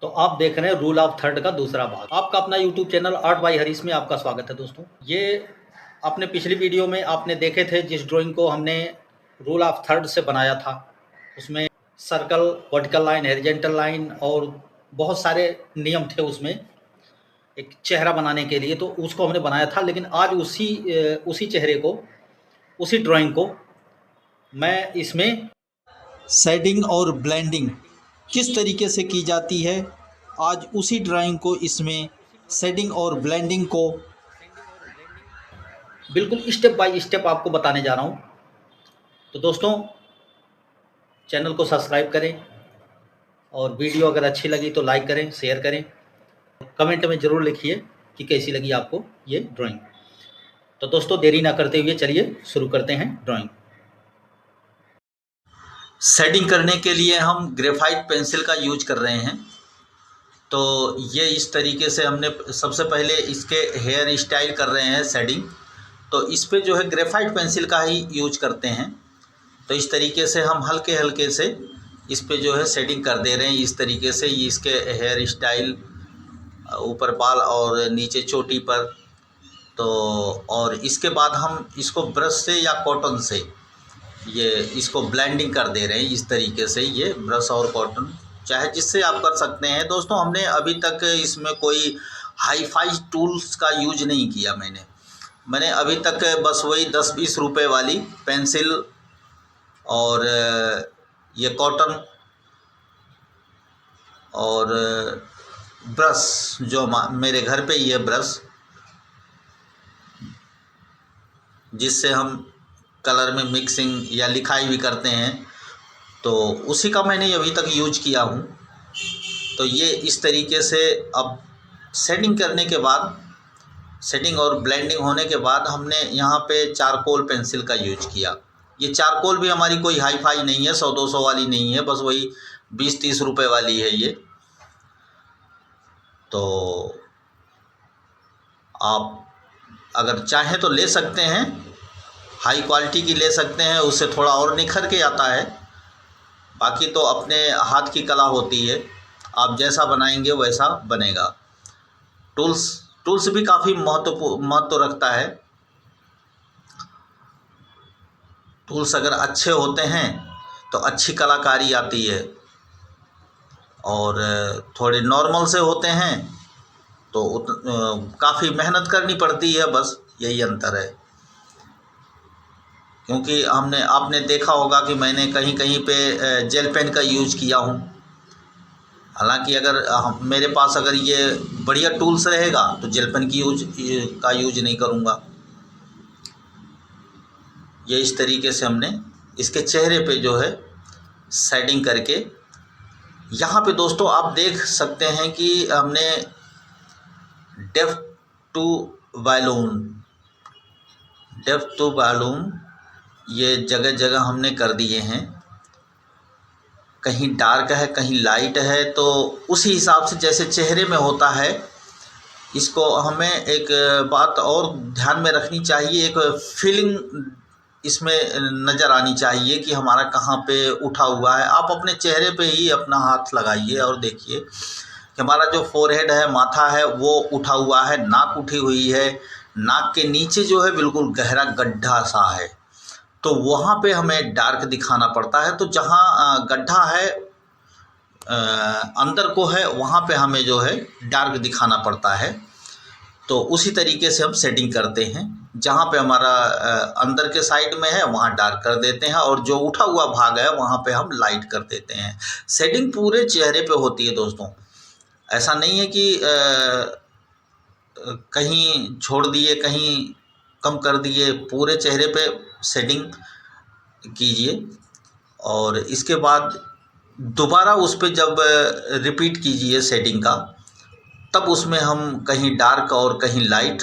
तो आप देख रहे हैं रूल ऑफ थर्ड का दूसरा भाग। आपका अपना YouTube channel art bye Harish में आपका स्वागत है दोस्तों। ये अपने पिछली वीडियो में आपने देखे थे जिस ड्राइंग को हमने रूल ऑफ थर्ड से बनाया था। उसमें circle, vertical line, horizontal line और बहुत सारे नियम थे उसमें एक चेहरा बनाने के लिए, तो उसको हमने बनाया था। लेकिन आज उसी चेहरे को, उसी ड्राइंग को मैं इसमें शेडिंग और ब्लेंडिंग किस तरीके से की जाती है, आज उसी ड्राइंग को इसमें शेडिंग और ब्लेंडिंग को बिल्कुल स्टेप बाय स्टेप आपको बताने जा रहा हूँ। तो दोस्तों, चैनल को सब्सक्राइब करें और वीडियो अगर अच्छी लगी तो लाइक करें, शेयर करें, कमेंट में ज़रूर लिखिए कि कैसी लगी आपको ये ड्राइंग। तो दोस्तों, देरी ना करते हुए चलिए शुरू करते हैं ड्राइंग। शेडिंग करने के लिए हम ग्रेफाइट पेंसिल का यूज कर रहे हैं। तो ये इस तरीके से हमने सबसे पहले इसके हेयर स्टाइल कर रहे हैं शेडिंग, तो इस पे जो है ग्रेफाइट पेंसिल का ही यूज करते हैं। तो इस तरीके से हम हल्के हल्के से इस पे जो है शेडिंग कर दे रहे हैं। इस तरीके से ये इसके हेयर स्टाइल, ऊपर बाल और नीचे चोटी पर। तो और इसके बाद हम इसको ब्रश से या कॉटन से ये इसको ब्लेंडिंग कर दे रहे हैं। इस तरीके से ये ब्रश और कॉटन चाहे जिससे आप कर सकते हैं। दोस्तों, हमने अभी तक इसमें कोई हाई फाई टूल्स का यूज नहीं किया। मैंने अभी तक बस वही 10-20 रुपए वाली पेंसिल और ये कॉटन और ब्रश, जो मेरे घर पे ही है ब्रश, जिससे हम कलर में मिक्सिंग या लिखाई भी करते हैं, तो उसी का मैंने अभी तक यूज किया हूँ। तो ये इस तरीके से अब शेडिंग करने के बाद, शेडिंग और ब्लेंडिंग होने के बाद हमने यहाँ पे चारकोल पेंसिल का यूज किया। ये चारकोल भी हमारी कोई हाई फाई नहीं है, 100-200 वाली नहीं है, बस वही 20-30 रुपए वाली है ये। तो आप अगर चाहें तो ले सकते हैं, हाई क्वालिटी की ले सकते हैं, उससे थोड़ा और निखर के आता है। बाकी तो अपने हाथ की कला होती है, आप जैसा बनाएंगे वैसा बनेगा। टूल्स भी काफ़ी महत्व रखता है। टूल्स अगर अच्छे होते हैं तो अच्छी कलाकारी आती है, और थोड़े नॉर्मल से होते हैं तो काफ़ी मेहनत करनी पड़ती है, बस यही अंतर है। क्योंकि आपने देखा होगा कि मैंने कहीं कहीं पे जेल पेन का यूज किया हूँ। हालांकि अगर मेरे पास अगर ये बढ़िया टूल्स रहेगा तो जेल पेन की यूज नहीं करूँगा। ये इस तरीके से हमने इसके चेहरे पे जो है शेडिंग करके, यहाँ पे दोस्तों आप देख सकते हैं कि हमने डेप्थ टू वॉल्यूम ये जगह जगह हमने कर दिए हैं। कहीं डार्क है, कहीं लाइट है, तो उसी हिसाब से जैसे चेहरे में होता है, इसको हमें एक बात और ध्यान में रखनी चाहिए। एक फीलिंग इसमें नज़र आनी चाहिए कि हमारा कहाँ पे उठा हुआ है। आप अपने चेहरे पे ही अपना हाथ लगाइए और देखिए कि हमारा जो फोरहेड है, माथा है, वो उठा हुआ है, नाक उठी हुई है, नाक के नीचे जो है बिल्कुल गहरा गड्ढा सा है, तो वहाँ पे हमें डार्क दिखाना पड़ता है। तो जहाँ गड्ढा है अंदर को है, वहाँ पे हमें जो है डार्क दिखाना पड़ता है। तो उसी तरीके से हम सेटिंग करते हैं। जहाँ पे हमारा अंदर के साइड में है वहाँ डार्क कर देते हैं, और जो उठा हुआ भाग है वहाँ पे हम लाइट कर देते हैं। सेटिंग पूरे चेहरे पे होती है दोस्तों। ऐसा नहीं है कि कहीं छोड़ दिए, कहीं कम कर दिए, पूरे चेहरे पे सेटिंग कीजिए। और इसके बाद दोबारा उस पर जब रिपीट कीजिए सेटिंग का, तब उसमें हम कहीं डार्क और कहीं लाइट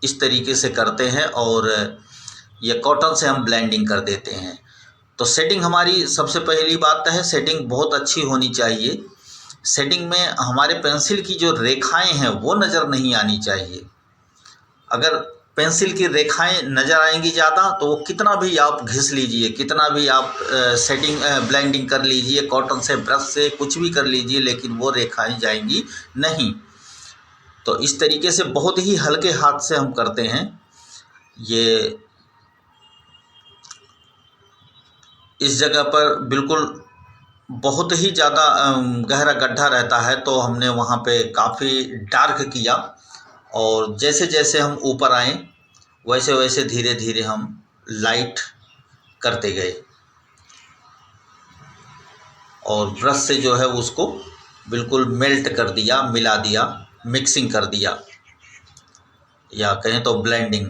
इस तरीके से करते हैं, और ये कॉटन से हम ब्लेंडिंग कर देते हैं। तो सेटिंग हमारी सबसे पहली बात है, सेटिंग बहुत अच्छी होनी चाहिए। सेटिंग में हमारे पेंसिल की जो रेखाएं हैं वो नज़र नहीं आनी चाहिए। अगर पेंसिल की रेखाएं नज़र आएंगी ज़्यादा, तो वो कितना भी आप घिस लीजिए, कितना भी आप सेटिंग ब्लेंडिंग कर लीजिए, कॉटन से, ब्रश से, कुछ भी कर लीजिए, लेकिन वो रेखाएं जाएंगी नहीं। तो इस तरीके से बहुत ही हल्के हाथ से हम करते हैं। ये इस जगह पर बिल्कुल बहुत ही ज़्यादा गहरा गड्ढा रहता है, तो हमने वहाँ पे काफ़ी डार्क किया, और जैसे जैसे हम ऊपर आए वैसे वैसे धीरे धीरे हम लाइट करते गए, और ब्रश से जो है उसको बिल्कुल मेल्ट कर दिया, मिला दिया, मिक्सिंग कर दिया, या कहें तो ब्लेंडिंग।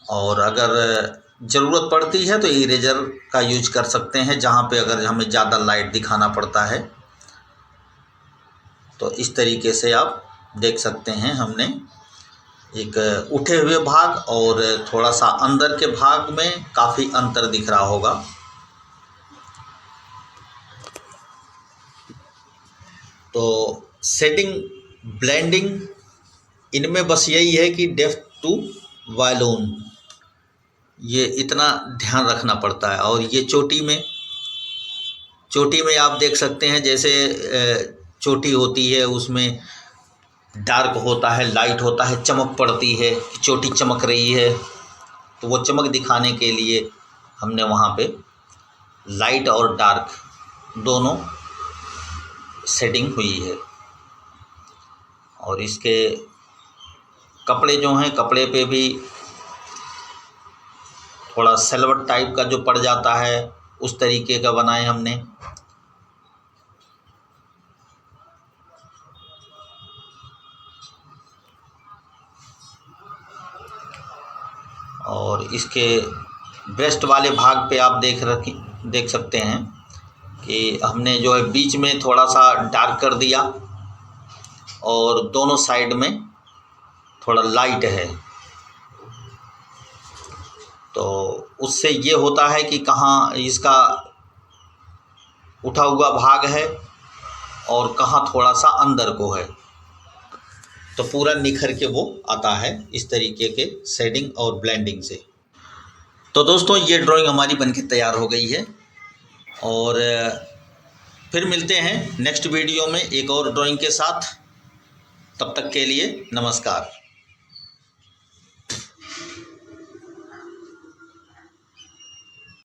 और अगर ज़रूरत पड़ती है तो इरेजर का यूज कर सकते हैं, जहाँ पे अगर हमें ज़्यादा लाइट दिखाना पड़ता है। तो इस तरीके से आप देख सकते हैं, हमने एक उठे हुए भाग और थोड़ा सा अंदर के भाग में काफ़ी अंतर दिख रहा होगा। तो शेडिंग, ब्लेंडिंग, इनमें बस यही है कि डेप्थ टू वॉल्यूम, ये इतना ध्यान रखना पड़ता है। और ये चोटी में आप देख सकते हैं, जैसे चोटी होती है उसमें डार्क होता है, लाइट होता है, चमक पड़ती है, चोटी चमक रही है, तो वो चमक दिखाने के लिए हमने वहाँ पे लाइट और डार्क दोनों सेटिंग हुई है। और इसके कपड़े जो हैं, कपड़े पे भी थोड़ा सिल्वर टाइप का जो पड़ जाता है, उस तरीके का बनाए हमने। और इसके ब्रेस्ट वाले भाग पे आप देख सकते हैं कि हमने जो है बीच में थोड़ा सा डार्क कर दिया, और दोनों साइड में थोड़ा लाइट है। तो उससे ये होता है कि कहाँ इसका उठा हुआ भाग है और कहाँ थोड़ा सा अंदर को है, तो पूरा निखर के वो आता है इस तरीके के शेडिंग और ब्लेंडिंग से। तो दोस्तों, ये ड्राइंग हमारी बनके तैयार हो गई है, और फिर मिलते हैं नेक्स्ट वीडियो में एक और ड्राइंग के साथ। तब तक के लिए नमस्कार।